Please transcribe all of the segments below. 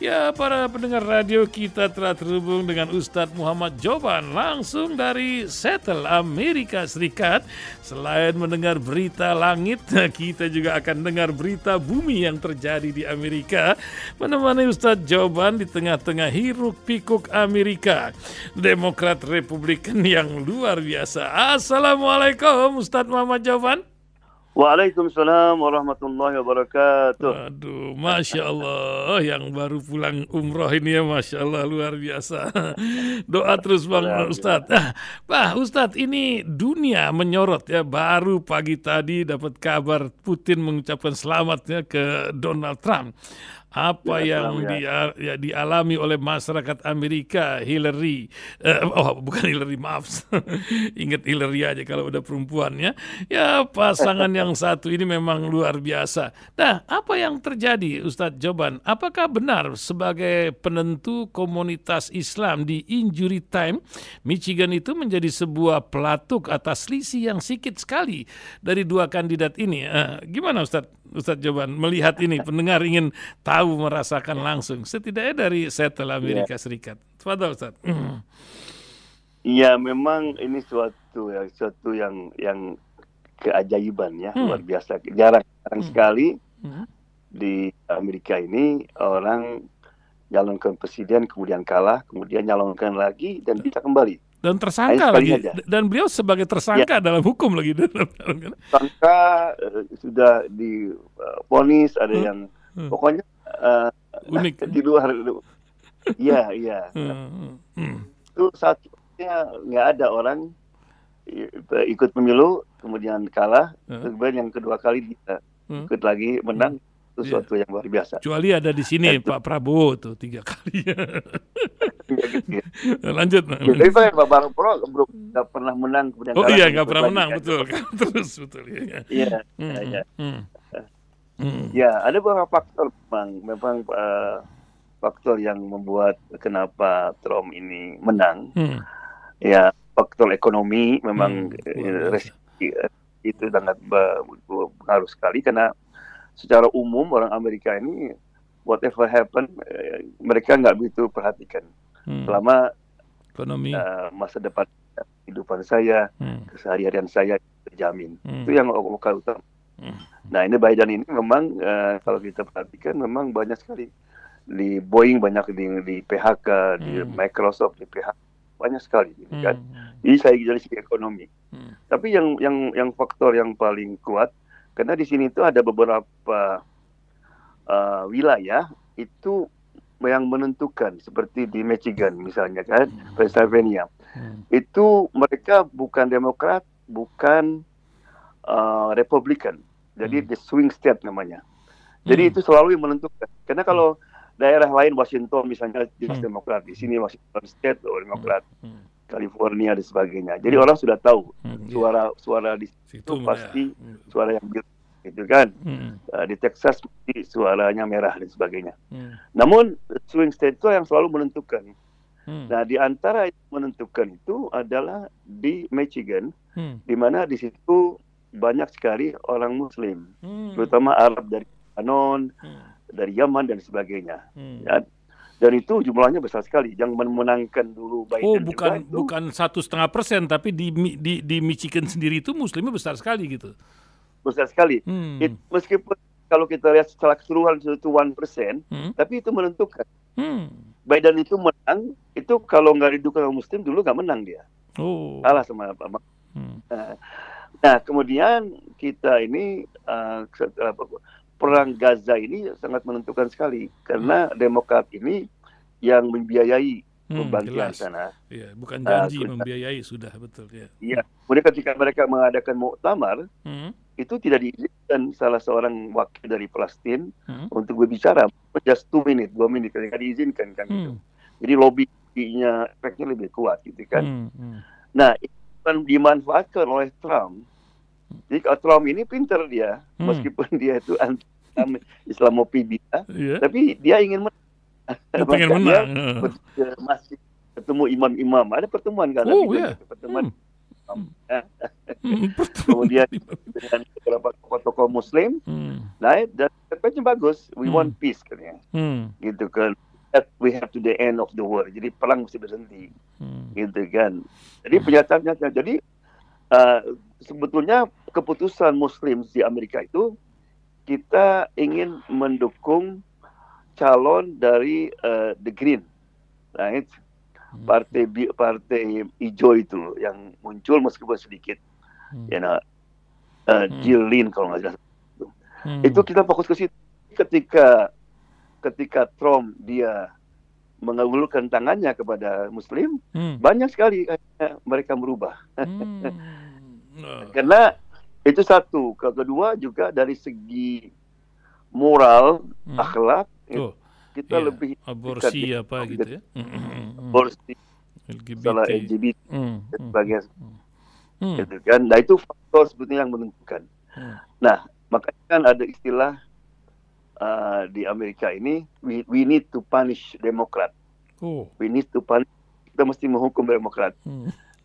Ya, para pendengar radio, kita telah terhubung dengan Ustadz Muhammad Joban langsung dari Seattle, Amerika Serikat. Selain mendengar berita langit, kita juga akan dengar berita bumi yang terjadi di Amerika. Menemani Ustadz Joban di tengah-tengah hiruk pikuk Amerika. Demokrat Republikan yang luar biasa. Assalamualaikum Ustadz Muhammad Joban. Waalaikumsalam warahmatullahi wabarakatuh. Waduh, Masya Allah, yang baru pulang umroh ini ya, Masya Allah, luar biasa. Doa terus Bang Ustadz. Pak Ustadz, ini dunia menyorot ya, baru pagi tadi dapat kabar Putin mengucapkan selamatnya ke Donald Trump. Apa yang dialami oleh masyarakat Amerika, Hillary, bukan Hillary, maaf, ingat Hillary aja kalau udah perempuan ya. Ya, pasangan yang satu ini memang luar biasa. Nah, apa yang terjadi Ustadz Joban? Apakah benar sebagai penentu komunitas Islam di Injury Time, Michigan itu menjadi sebuah pelatuk atas selisih yang sedikit sekali dari dua kandidat ini? Gimana Ustadz Joban melihat ini? Pendengar ingin tahu, merasakan langsung, setidaknya dari Seattle, Amerika Serikat. Tafadhol Ustaz. Iya, memang ini suatu yang keajaiban ya, luar biasa. Jarang sekali di Amerika ini orang nyalonkan presiden kemudian kalah, kemudian nyalonkan lagi dan bisa kembali. Dan tersangka lagi aja. Dan beliau sebagai tersangka dalam hukum lagi. Tersangka sudah divonis, ada yang pokoknya unik di luar. Iya. Itu satunya nggak ada orang ikut pemilu kemudian kalah, kemudian yang kedua kali bisa ikut lagi menang. Itu sesuatu yang luar biasa. Kecuali ada di sini Pak Prabowo tuh 3 kali. Lanjut. Tapi Pak Prabowo belum nggak pernah menang kemudian kalah. Oh iya, nggak pernah menang, betul. Terus betul. Iya. Ya, ada beberapa faktor memang faktor yang membuat kenapa Trump ini menang. Ya, faktor ekonomi memang itu sangat berpengaruh sekali karena secara umum orang Amerika ini whatever happen mereka nggak begitu perhatikan selama ekonomi, masa depan kehidupan saya, keseharian saya terjamin. Itu yang lokal utama. Nah, ini Biden ini memang kalau kita perhatikan memang banyak sekali di Boeing, banyak di PHK, di Microsoft di PHK, banyak sekali kan. Jadi saya dari segi ekonomi. Tapi yang faktor yang paling kuat karena di sini itu ada beberapa wilayah itu yang menentukan, seperti di Michigan misalnya kan, Pennsylvania. Itu mereka bukan Demokrat, bukan Republikan. Jadi the swing state namanya. Jadi itu selalu yang menentukan. Karena kalau daerah lain, Washington misalnya jelas Demokrat, di sini Washington State Demokrat, California dan sebagainya. Jadi orang sudah tahu suara di situ pasti suara yang biru, gitu kan. Di Texas suaranya merah dan sebagainya. Namun swing state itu yang selalu menentukan. Nah, di antara yang menentukan itu adalah di Michigan, di mana di situ banyak sekali orang Muslim, terutama Arab dari Lebanon, dari Yaman dan sebagainya. Ya. Dan itu jumlahnya besar sekali. Yang memenangkan dulu Biden. Oh, bukan 1,5%, tapi di Michigan sendiri itu Muslimnya besar sekali gitu. Besar sekali. Meskipun kalau kita lihat secara keseluruhan itu 1%, tapi itu menentukan. Biden itu menang, itu kalau nggak didukung oleh Muslim dulu nggak menang dia. Kalah sama apa? Nah, kemudian kita ini perang Gaza ini sangat menentukan sekali karena Demokrat ini yang membiayai pembantian sana. Iya, bukan janji membiayai, sudah betul ya. Iya. Kemudian ketika mereka mengadakan muktamar, itu tidak diizinkan salah seorang wakil dari Palestina untuk berbicara. Just 2 minutes ketika diizinkan kan gitu. Jadi lobby-nya efeknya lebih kuat gitu kan. Nah, itu kan dimanfaatkan oleh Trump. Jadi Trump ini pintar dia, meskipun dia itu anti Islamophobia, tapi dia ingin menang. Masih ketemu imam-imam, ada pertemuan kan? Pertemuan Kemudian dengan beberapa tokoh-tokoh Muslim, nah, dan katanya bagus, we want peace katanya, gitu kan. We have to the end of the war. Jadi perang mesti berhenti, gitu kan. Jadi pernyataannya, jadi sebetulnya keputusan Muslim di Amerika itu kita ingin mendukung calon dari The Green, right? Partai hijau itu yang muncul meskipun sedikit, Jill Lynn kalau nggak salah. Itu kita fokus ke situ. Ketika Trump dia mengulurkan tangannya kepada Muslim, banyak sekali mereka berubah. Karena itu satu. Kedua juga dari segi moral, akhlak, kita lebih aborsi apa gitu ya. Aborsi, salah LGBT dan sebagainya. Gitu kan. Nah itu faktor sebetulnya yang menentukan. Nah makanya kan ada istilah di Amerika ini, we need to punish Demokrat. We need to punish, kita mesti menghukum Demokrat.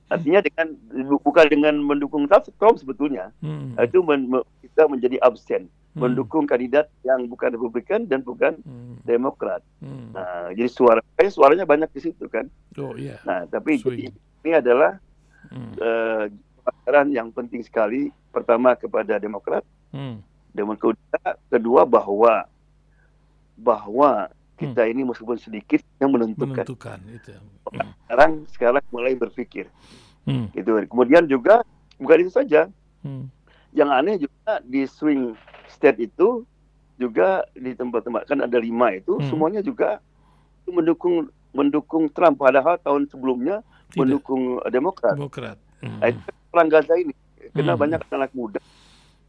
Artinya bukan dengan mendukung Trump sebetulnya, itu kita menjadi absen, mendukung kandidat yang bukan Republikan dan bukan Demokrat. Nah, jadi suaranya banyak di situ kan. Nah, tapi ini adalah pelajaran yang penting sekali. Pertama kepada Demokrat. Kedua bahwa kita ini meskipun sedikit yang menentukan itu. Sekarang mulai berpikir gitu. Kemudian juga bukan itu saja, yang aneh juga di swing state itu juga di tempat-tempat kan ada 5 itu semuanya juga mendukung Trump, padahal tahun sebelumnya mendukung Demokrat. Nah, itu perang Gaza ini karena banyak anak muda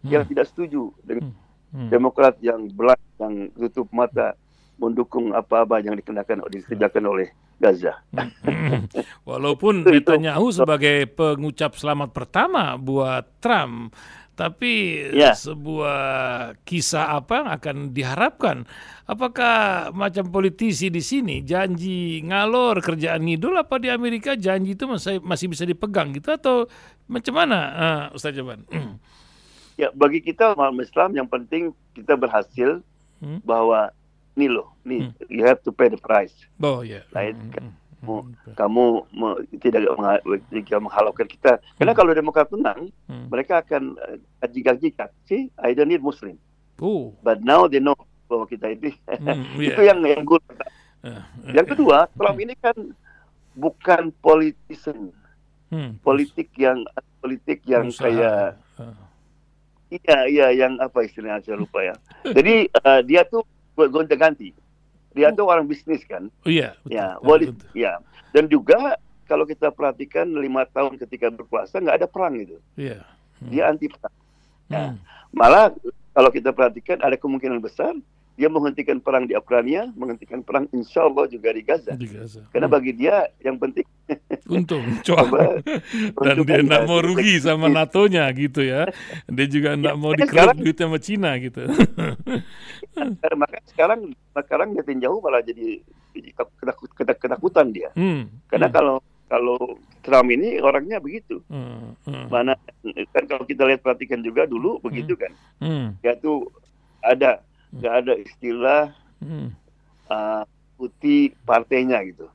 yang tidak setuju dengan Demokrat yang belak, yang tutup mata mendukung apa-apa yang dikerjakan oleh Gaza. Walaupun Netanyahu sebagai pengucap selamat pertama buat Trump, tapi sebuah kisah apa yang akan diharapkan? Apakah macam politisi di sini janji ngalor kerjaan ngidul, apa di Amerika janji itu masih bisa dipegang gitu, atau macam mana, Ustaz Joban? Ya, bagi kita umat Islam yang penting kita berhasil bahwa nih you have to pay the price. Kamu tidak menghalalkan kita. Karena kalau Demokrat menang, mereka akan jika see, I don't need Muslim. But now they know bahwa kita itu itu yang gol. Yang kedua, Trump ini kan bukan politician. Politik yang kayak Iya, yang apa istilahnya saya lupa ya. Jadi dia tuh gonta-ganti. Dia tuh orang bisnis kan. Betul. Dan juga kalau kita perhatikan 5 tahun ketika berkuasa nggak ada perang itu. Dia anti perang. Malah kalau kita perhatikan ada kemungkinan besar dia menghentikan perang di Ukraina, menghentikan perang insya Allah juga di Gaza. Karena bagi dia yang penting untung, coba. Dan dia tidak mau rugi sama NATO-nya gitu ya. Dia juga tidak mau dikeruk duitnya sama Cina gitu. Makanya sekarang Netanyahu malah jadi ketakutan dia. Karena kalau Trump ini orangnya begitu. Mana kan kalau kita lihat perhatikan juga dulu begitu kan. Dia tuh nggak ada istilah putih partainya gitu.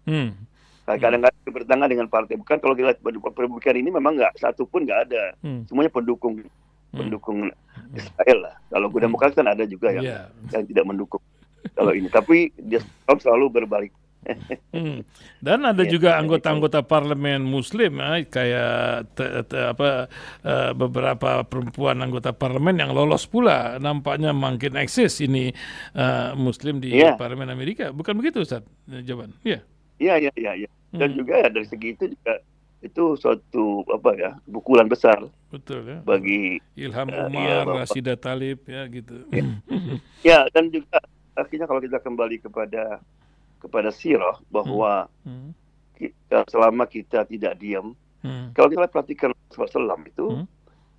Kadang-kadang bertentangan dengan partai. Bukan kalau kita lihat Republikan ini memang satu pun nggak ada. Semuanya pendukung Israel lah. Kalau Demokrat kan ada juga yang tidak mendukung kalau ini. Tapi dia selalu berbalik. Dan ada juga anggota-anggota parlemen Muslim kayak beberapa perempuan anggota parlemen yang lolos pula, nampaknya makin eksis ini Muslim di parlemen Amerika, bukan begitu Ustaz Joban? Iya. Dan juga dari segi itu juga itu suatu pukulan besar. Betul ya. Bagi Ilham Umar, Rashida Tlaib ya gitu. Ya, dan juga akhirnya kalau kita kembali kepada sirah bahwa selama kita tidak diam, kalau kita perhatikan Rasulullah itu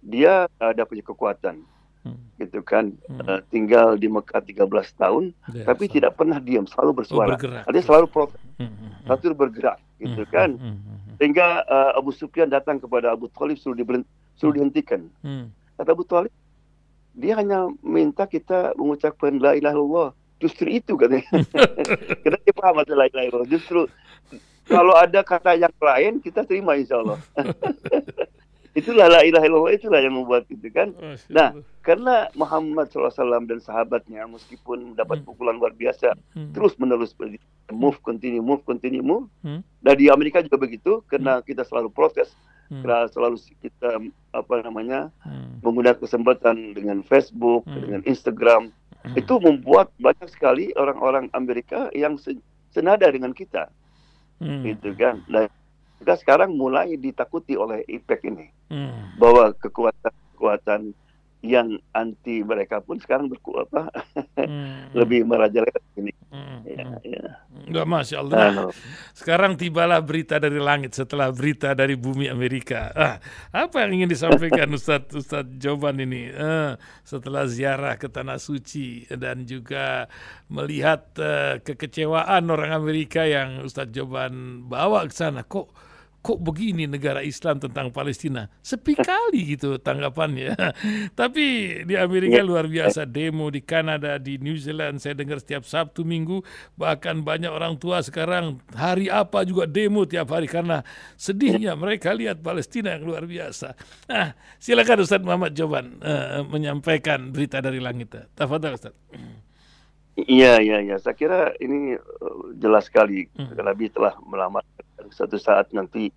dia ada punya kekuatan, gitu kan, tinggal di Mekah 13 tahun, tapi tidak pernah diam, selalu bersuara, dia selalu protes, selalu bergerak, gitu kan. Sehingga Abu Sufyan datang kepada Abu Thalib suruh dihentikan. Kata Abu Thalib, dia hanya minta kita mengucapkan la ilaha illallah. Justru itu katanya. Karena dia paham masalah la ilaha illallah. Justru kalau ada kata yang lain kita terima insya Allah. Itulah la ilaha illallah, itulah yang membuat itu kan. Nah, karena Muhammad SAW dan sahabatnya meskipun mendapat pukulan luar biasa, terus menerus move, continue. Dan di Amerika juga begitu, karena kita selalu protes, karena selalu kita menggunakan kesempatan dengan Facebook, dengan Instagram, itu membuat banyak sekali orang-orang Amerika yang senada dengan kita, gitu kan. Dan kita sekarang mulai ditakuti oleh IPEC ini, bahwa kekuatan yang anti mereka pun sekarang lebih merajalela ini. Enggak, Masya Allah. Nah, sekarang tibalah berita dari langit setelah berita dari bumi Amerika. Apa yang ingin disampaikan Ustadz Joban ini setelah ziarah ke Tanah Suci dan juga melihat kekecewaan orang Amerika yang Ustadz Joban bawa ke sana? Kok begini negara Islam tentang Palestina? Sepi kali gitu tanggapannya. Tapi di Amerika luar biasa, demo di Kanada, di New Zealand, saya dengar setiap Sabtu Minggu, bahkan banyak orang tua sekarang hari apa juga demo tiap hari karena sedihnya mereka lihat Palestina yang luar biasa. Nah, silakan Ustaz Muhammad Joban menyampaikan berita dari langit. Tafadhal Ustaz. Iya. Saya kira ini jelas sekali. Lebih telah melamar satu saat nanti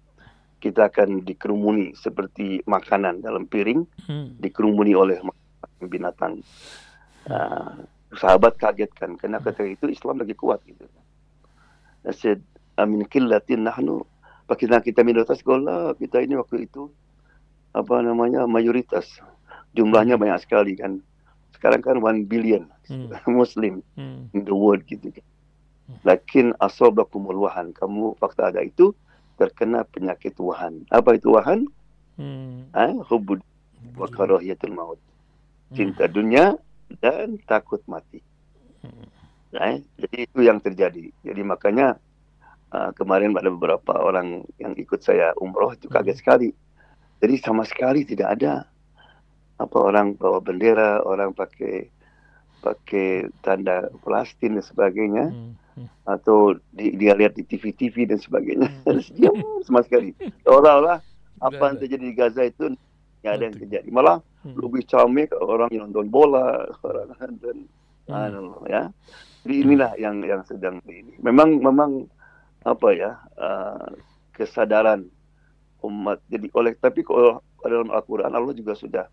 kita akan dikerumuni seperti makanan dalam piring, dikerumuni oleh binatang. Sahabat kaget kan, karena ketika itu Islam lagi kuat gitu. Saya amin killatin nahnu, kita minoritas gola, kita ini waktu itu mayoritas, jumlahnya banyak sekali kan. Sekarang kan 1 billion Muslim in the world gitu kan. Lakin asabakumul wahan, kamu fakta ada itu terkena penyakit wahan. Apa itu wahan? Hubbud wa karahiyatul maut. Cinta dunia dan takut mati. Jadi itu yang terjadi. Jadi makanya kemarin ada beberapa orang yang ikut saya umroh itu kaget sekali. Jadi sama sekali tidak ada orang bawa bendera, orang pakai tanda Palestina dan sebagainya, atau dia lihat di TV dan sebagainya. Diam sama sekali. Seolah-olah apa yang terjadi di Gaza itu nggak ada yang terjadi. Malah lebih camik orang yang nonton bola, orang dan ya. Jadi inilah yang sedang ini. Memang kesadaran umat. Jadi tapi kalau dalam Al-Quran Allah juga sudah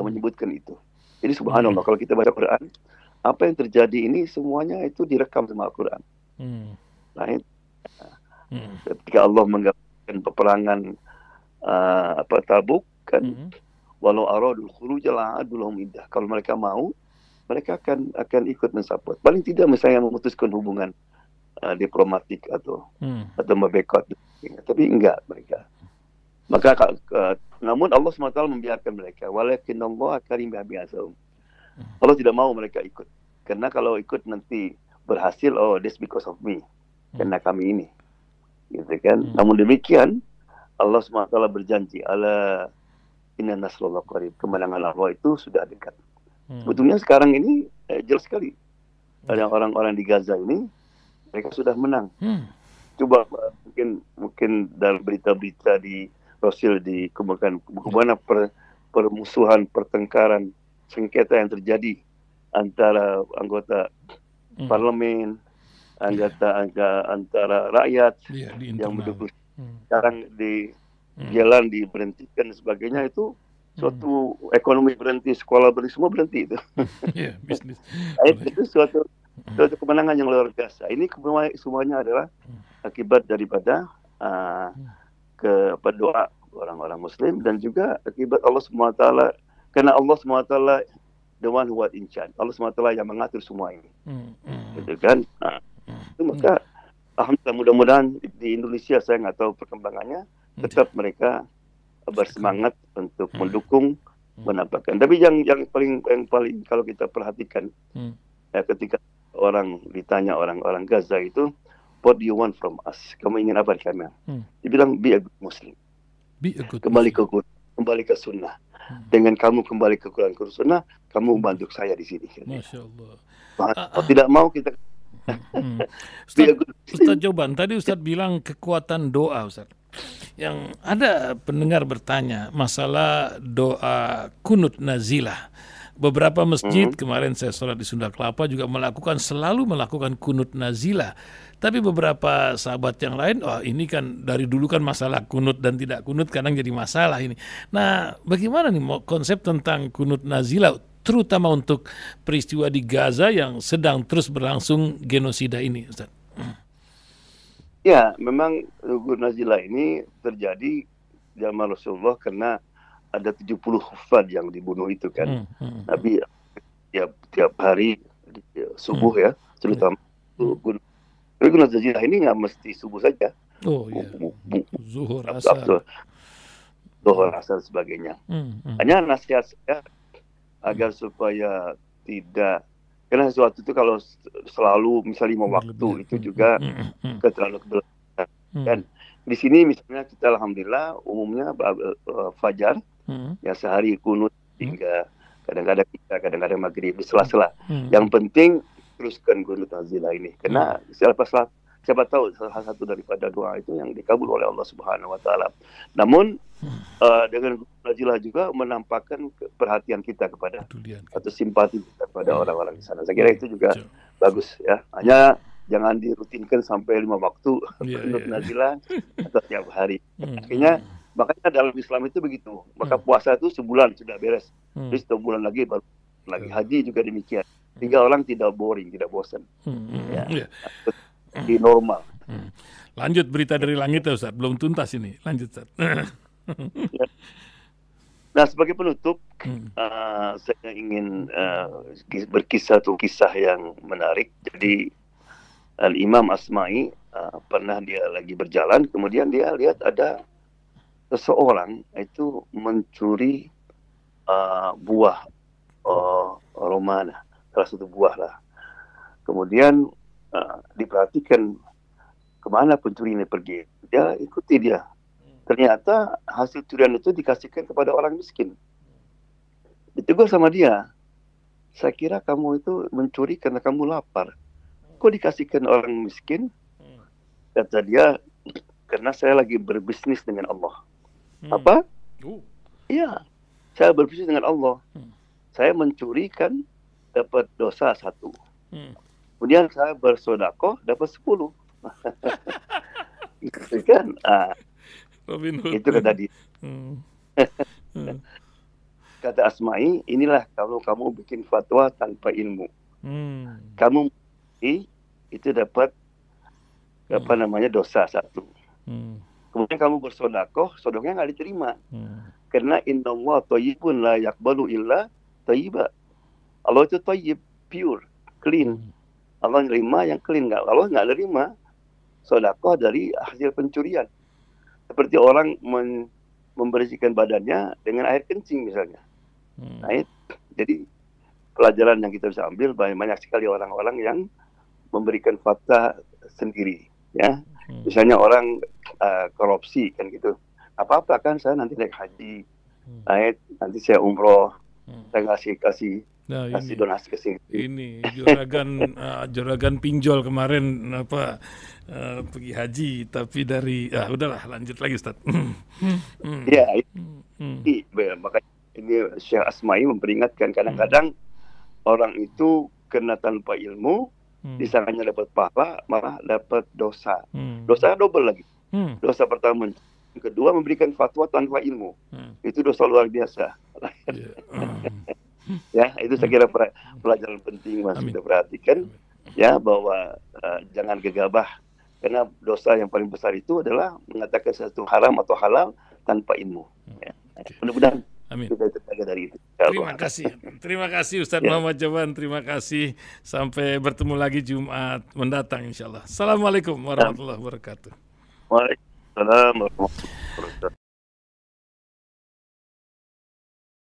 menyebutkan itu. Jadi subhanallah, kalau kita baca Quran, apa yang terjadi ini semuanya itu direkam sama Al-Quran. Ketika Allah menggambarkan peperangan Tabuk kan, walau aradul khuruj la'adul lahum iddah. Kalau mereka mau, mereka akan ikut mensupport. Paling tidak misalnya memutuskan hubungan diplomatik atau membekot. Tapi enggak mereka. Maka namun Allah SWT membiarkan mereka. Walakin Allah karim bi'asahum. Allah tidak mau mereka ikut. Karena kalau ikut nanti berhasil, this because of me. Karena kami ini. Gitu kan. Namun demikian, Allah SWT berjanji, ala inna nasrullah qarib. Kemenangan Allah itu sudah dekat. Sebetulnya sekarang ini jelas sekali. Ada orang-orang di Gaza ini, mereka sudah menang. Coba mungkin dalam berita-berita di sosial dikemukakan bagaimana permusuhan, pertengkaran, sengketa yang terjadi antara anggota parlemen, antara rakyat yang mendukung. Sekarang di jalan diberhentikan dan sebagainya, itu suatu ekonomi berhenti, sekolah berhenti, semua berhenti itu. Bisnis. Itu suatu kemenangan yang luar biasa. Ini semuanya adalah akibat daripada doa orang-orang Muslim, dan juga akibat Allah SWT, karena Allah SWT the one who was in charge. Allah SWT yang mengatur semua ini. Gitu kan? Itu maka alhamdulillah, mudah-mudahan di Indonesia, saya nggak tahu perkembangannya, tetap mereka bersemangat untuk mendukung, menampakkan. Tapi yang paling kalau kita perhatikan, ketika ditanya orang-orang Gaza itu, what do you want from us? Kamu ingin apa dari kami? Dia bilang, be a good Muslim. Be a good Kembali Muslim. kembali ke sunnah. Dengan kamu kembali ke Quran ke sunnah, kamu bantu saya di sini. Masya Allah. Kalau tidak mau kita Ustaz Joban, tadi Ustaz bilang kekuatan doa, Ustaz. Yang ada pendengar bertanya masalah doa kunut nazilah. Beberapa masjid kemarin saya sholat di Sunda Kelapa juga selalu melakukan kunut nazilah. Tapi beberapa sahabat yang lain, ini kan dari dulu kan masalah kunut dan tidak kunut kadang jadi masalah ini. Nah, bagaimana nih konsep tentang kunut nazilah, terutama untuk peristiwa di Gaza yang sedang terus berlangsung genosida ini, Ustaz? Ya, memang kunut nazilah ini terjadi zaman Rasulullah karena ada 70 hufad yang dibunuh itu kan. Nabi tiap hari subuh ya, terutama kunut nazilah ini nggak mesti subuh saja. Oh iya. Zuhur, asar. Zuhur, asar sebagainya. Hanya nasihat saya agar supaya tidak, karena sesuatu itu kalau selalu misalnya 5 waktu itu juga terlalu berlebihan. Dan di sini misalnya kita alhamdulillah umumnya fajar ya sehari kunut hingga kadang-kadang maghrib di sela-sela. Yang penting teruskan kunut nazilah ini karena siapa tahu salah satu daripada doa itu yang dikabul oleh Allah Subhanahu wa taala. Namun dengan kunut nazilah juga menampakkan perhatian kita kepada atau simpati kita kepada orang-orang di sana. Saya kira itu juga bagus ya. Hanya jangan dirutinkan sampai 5 waktu kunut nazilah atau tiap hari. Akhirnya makanya dalam Islam itu begitu. Maka puasa itu sebulan sudah beres. Terus 2 bulan lagi baru lagi. Haji juga demikian. Sehingga orang tidak boring, tidak bosan. Di normal. Lanjut berita dari langit ya Ustaz. Belum tuntas ini. Lanjut Ustaz. Nah sebagai penutup, saya ingin berkisah yang menarik. Jadi Al-Imam Asma'i pernah dia lagi berjalan, kemudian dia lihat ada seseorang itu mencuri buah romana, salah satu buah lah. Kemudian diperhatikan kemana pencuri ini pergi. Dia ikuti dia. Ternyata hasil curian itu dikasihkan kepada orang miskin. Ditegur sama dia. Saya kira kamu itu mencuri karena kamu lapar. Kok dikasihkan orang miskin? Kata dia, karena saya lagi berbisnis dengan Allah. Apa? Iya, saya berbisnis dengan Allah. Saya mencuri kan dapat dosa 1. Kemudian saya bersedekah dapat 10. Itu kan? Itu kata dia. Kata Asma'i, inilah kalau kamu bikin fatwa tanpa ilmu. Kamu itu dapat dosa 1. Kemudian kamu bersedekah, sedekahnya nggak diterima. Karena innallaha thayyibun la yaqbalu illa thayyiba. Allah itu thayyib, pure, clean. Allah nerima yang clean. Allah nggak nerima sedekah dari hasil pencurian. Seperti orang membersihkan badannya dengan air kencing misalnya. Nah, jadi pelajaran yang kita bisa ambil, banyak sekali orang-orang yang memberikan fatwa sendiri. Ya, misalnya orang korupsi kan gitu. Apa-apa kan saya nanti naik haji, nanti saya umroh, saya kasih donasi ke sini. Ini juragan pinjol kemarin pergi haji tapi dari udahlah lanjut lagi Ustaz. Ya, makanya ini Syekh Asma'i memperingatkan kadang-kadang orang itu kena tanpa ilmu, disangkanya dapat pahala malah dapat dosa. Dosa double lagi. Dosa pertama, yang kedua memberikan fatwa tanpa ilmu. Itu dosa luar biasa. Ya, itu saya kira pelajaran penting Mas kita perhatikan ya, bahwa jangan gegabah karena dosa yang paling besar itu adalah mengatakan sesuatu haram atau halal tanpa ilmu. Ya. Mudah-mudahan kita terjaga dari itu. Terima kasih Ustaz Muhammad Joban. Terima kasih. Sampai bertemu lagi Jumat mendatang insyaallah. Assalamualaikum warahmatullahi wabarakatuh. Waalaikumsalam warahmatullahi wabarakatuh.